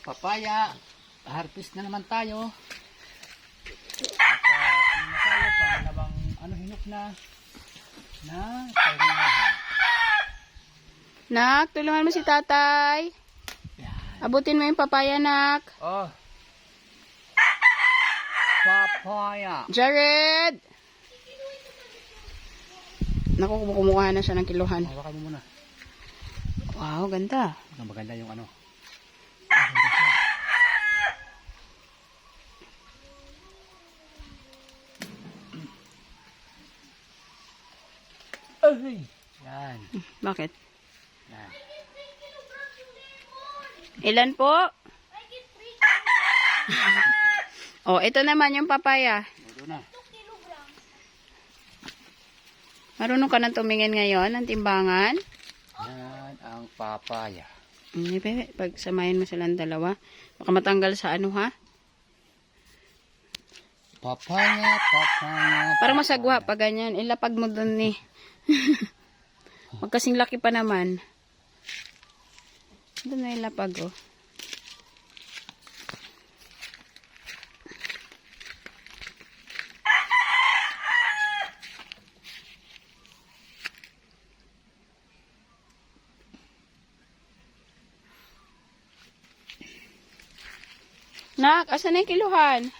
papaya. Harvest na naman tayo. Ano na tayo, pangalawang hinok na pahingahan. Nak, tulungan mo si tatay. Abutin mo yung papaya, nak. Oh. Papaya. Jared! Naku, kumukuha na siya ng kiluhan. Hawakan mo muna. Wow, ganda. Maganda yung ano. Ay, yan. Bakit? Yan. Ilan po? Oh, ito naman yung papaya. Ito na. Marunong ka na tumingin ngayon ng timbangan? Yan ang papaya. Bebe, pag samayin mo silang dalawa, baka matanggal sa ano, ha? Papaya. Para masagwa pa ganyan. Ilapag mo dun ni. Magkasing laki pa naman. Doon na ilapag, oh. Nak, asan na yung kiluhan?